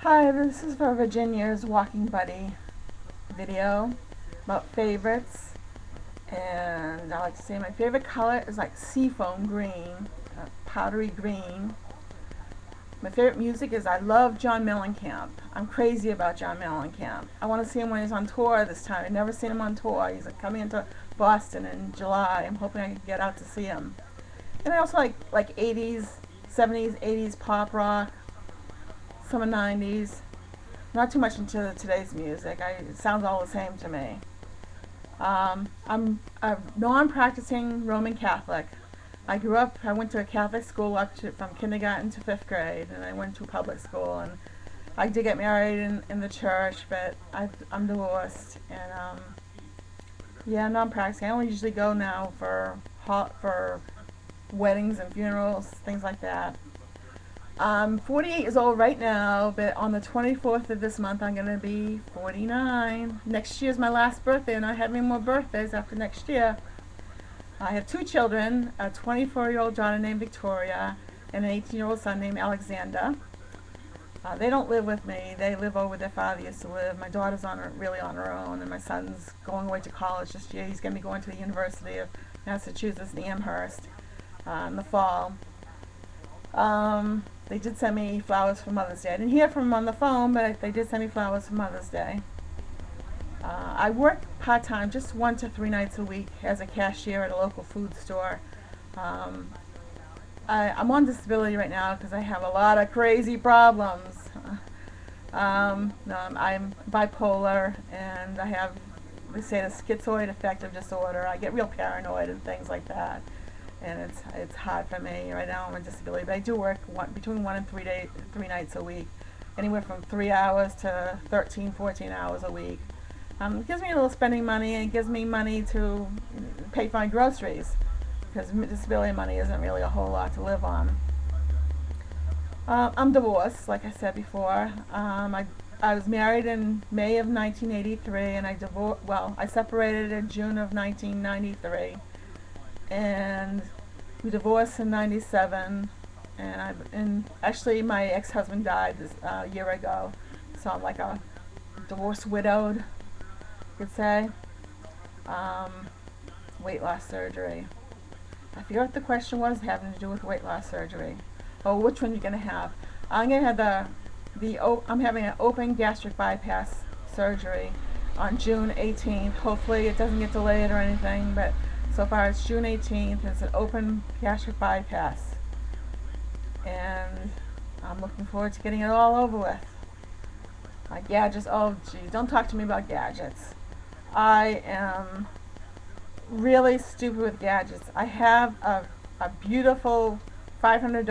Hi, this is for Virginia's Walking Buddy video about favorites. And I like to say my favorite color is like seafoam green, powdery green. My favorite music is I love John Mellencamp. I'm crazy about John Mellencamp. I want to see him when he's on tour this time. I've never seen him on tour. He's coming into Boston in July. I'm hoping I can get out to see him. And I also like 80s, 70s, 80s pop rock, some of 90s. Not too much into today's music. It sounds all the same to me. I'm a non-practicing Roman Catholic. I went to a Catholic school from kindergarten to 5th grade, and I went to public school, and I did get married in the church, but I'm divorced, and yeah, non-practicing. I only usually go now for weddings and funerals, things like that. I'm 48 years old right now, but on the 24th of this month I'm going to be 49. Next year's my last birthday, and I have any more birthdays after next year. I have two children, a 24-year-old daughter named Victoria and an 18-year-old son named Alexander. They don't live with me. They live over where their father used to live. My daughter's really on her own, and my son's going away to college this year. He's going to be going to the University of Massachusetts in Amherst in the fall. They did send me flowers for Mother's Day. I didn't hear from them on the phone, but they did send me flowers for Mother's Day. I work part-time, just 1 to 3 nights a week as a cashier at a local food store. I'm on disability right now because I have a lot of crazy problems. I'm bipolar, and I have, they say, the schizoid affective disorder. I get real paranoid and things like that. And it's hard for me right now. I'm on disability, but I do work between 1 and 3 nights a week, anywhere from 3 hours to 13, 14 hours a week. It gives me a little spending money, and it gives me money to pay for my groceries, because disability money isn't really a whole lot to live on. I'm divorced, like I said before. I was married in May of 1983, and I separated in June of 1993. And we divorced in 97, and actually my ex-husband died a year ago, so I'm like a divorced widowed, you could say. Weight loss surgery. I forget what the question was having to do with weight loss surgery. Oh, which one you're gonna have? I'm gonna have I'm having an open gastric bypass surgery on June 18th. Hopefully it doesn't get delayed or anything, but so far it's June 18th. It's an open gastric bypass, and I'm looking forward to getting it all over with. My gadgets, oh geez, don't talk to me about gadgets. I am really stupid with gadgets. I have a beautiful $500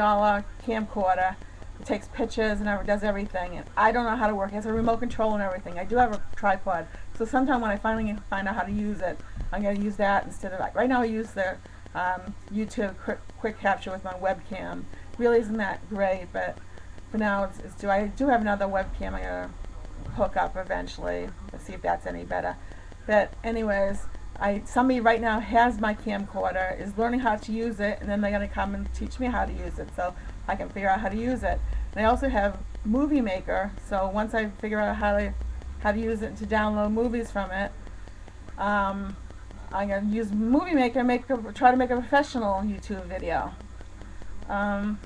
camcorder. It takes pictures and does everything, and I don't know how to work it. It has a remote control and everything. I do have a tripod, so sometime when I finally find out how to use it, I'm going to use that instead of right now I use the YouTube quick capture with my webcam. Really isn't that great, but for now I do have another webcam I'm going to hook up eventually. Let's see if that's any better. But anyways, somebody right now has my camcorder, is learning how to use it, and then they're going to come and teach me how to use it so I can figure out how to use it. And I also have Movie Maker, so once I figure out how to use it and to download movies from it, I'm going to use Movie Maker and try to make a professional YouTube video. I'm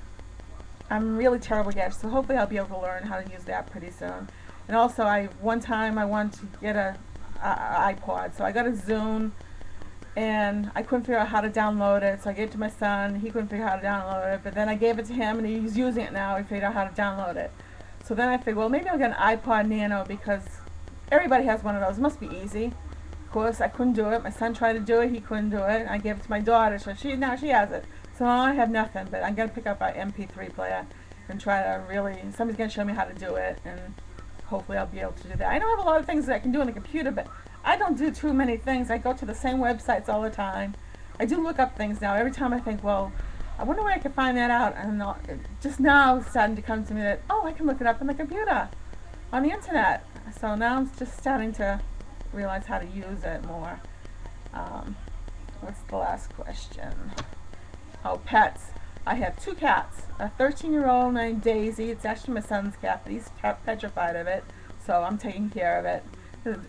really terrible at gadgets, so hopefully I'll be able to learn how to use that pretty soon. And also, one time I wanted to get an iPod, so I got a Zune, and I couldn't figure out how to download it, so I gave it to my son. He couldn't figure out how to download it, but then I gave it to him, and he's using it now. He figured out how to download it. So then I figured, well, maybe I'll get an iPod Nano, because everybody has one of those. It must be easy. Of course, I couldn't do it. My son tried to do it. He couldn't do it. I gave it to my daughter, so now she has it. So now I have nothing, but I'm going to pick up an MP3 player and try to somebody's going to show me how to do it, and hopefully I'll be able to do that. I know I have a lot of things that I can do on the computer, but I don't do too many things. I go to the same websites all the time. I do look up things now. Every time I think, well, I wonder where I can find that out. And just now it's starting to come to me that, oh, I can look it up on the computer, on the internet. So now I'm just starting to realize how to use it more. What's the last question? Oh, pets. I have two cats. A 13-year-old named Daisy. It's actually my son's cat, but he's petrified of it, so I'm taking care of it.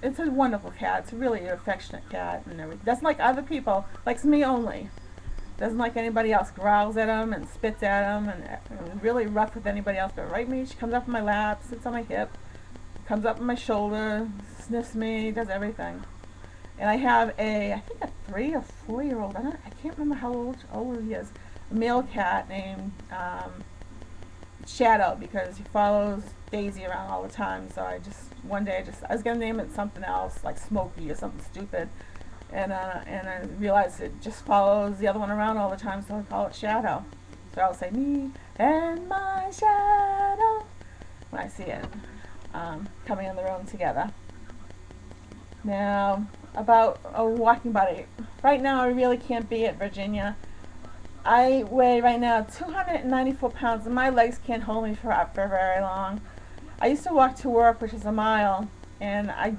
It's a wonderful cat. It's a really affectionate cat and everything. Doesn't like other people. Likes me only. Doesn't like anybody else. Growls at him and spits at him and really rough with anybody else. But right me, she comes up on my lap, sits on my hip, comes up on my shoulder, sniffs me, does everything. And I have I think a 3 or 4-year-old. I can't remember how old he is. A male cat named Shadow, because he follows Daisy around all the time. So one day I was gonna name it something else like Smokey or something stupid, and I realized it just follows the other one around all the time, so I call it Shadow. So I'll say me and my shadow when I see it coming on the road together. Now about a walking buddy. Right now I really can't be at Virginia. I weigh right now 294 pounds and my legs can't hold me for very long. I used to walk to work, which is a mile, and I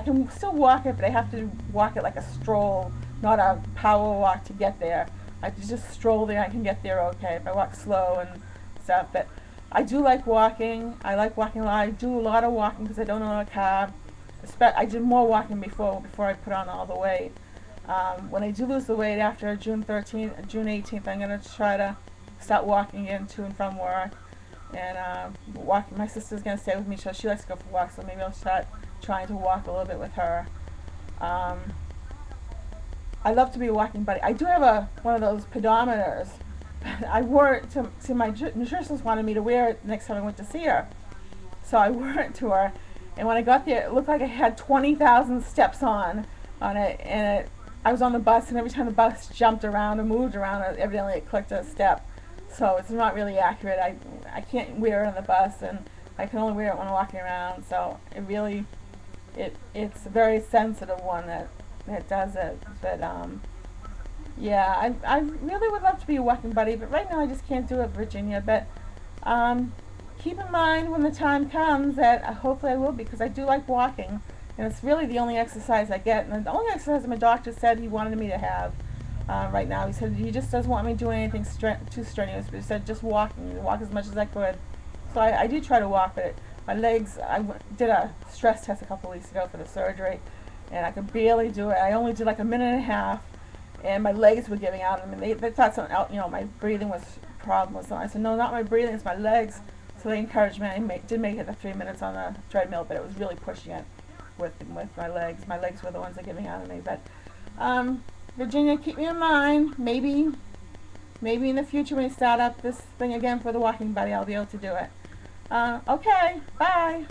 can still walk it, but I have to walk it like a stroll, not a power walk to get there. I just stroll there, I can get there okay if I walk slow and stuff, but I do like walking. I like walking a lot. I do a lot of walking because I don't own a car. I did more walking before I put on all the weight. When I do lose the weight after June 18th, I'm going to try to start walking in to and from work. And my sister's going to stay with me, so she likes to go for walks, so maybe I'll start trying to walk a little bit with her. I love to be a walking buddy. I do have one of those pedometers. I wore it to my nutritionist wanted me to wear it next time I went to see her. So I wore it to her, and when I got there, it looked like I had 20,000 steps on it, and I was on the bus, and every time the bus jumped around or moved around, evidently it clicked a step. So it's not really accurate. I can't wear it on the bus, and I can only wear it when I'm walking around. So it's a very sensitive one that does it. But yeah, I really would love to be a walking buddy, but right now I just can't do it, Virginia. But keep in mind when the time comes that hopefully I will, because I do like walking, and it's really the only exercise I get, and the only exercise my doctor said he wanted me to have right now. He said he just doesn't want me doing anything too strenuous, but he said just walk as much as I could. So I do try to walk, but my legs, I did a stress test a couple weeks ago for the surgery, and I could barely do it. I only did like a minute and a half, and my legs were giving out. I mean, they thought something out, my breathing was a problem or something. I said, no, not my breathing, it's my legs. So they encouraged me. I did make it the 3 minutes on the treadmill, but it was really pushing it with my legs. My legs were the ones that were giving out of me. But Virginia, keep me in mind. Maybe in the future when we start up this thing again for the walking buddy, I'll be able to do it. Okay, bye.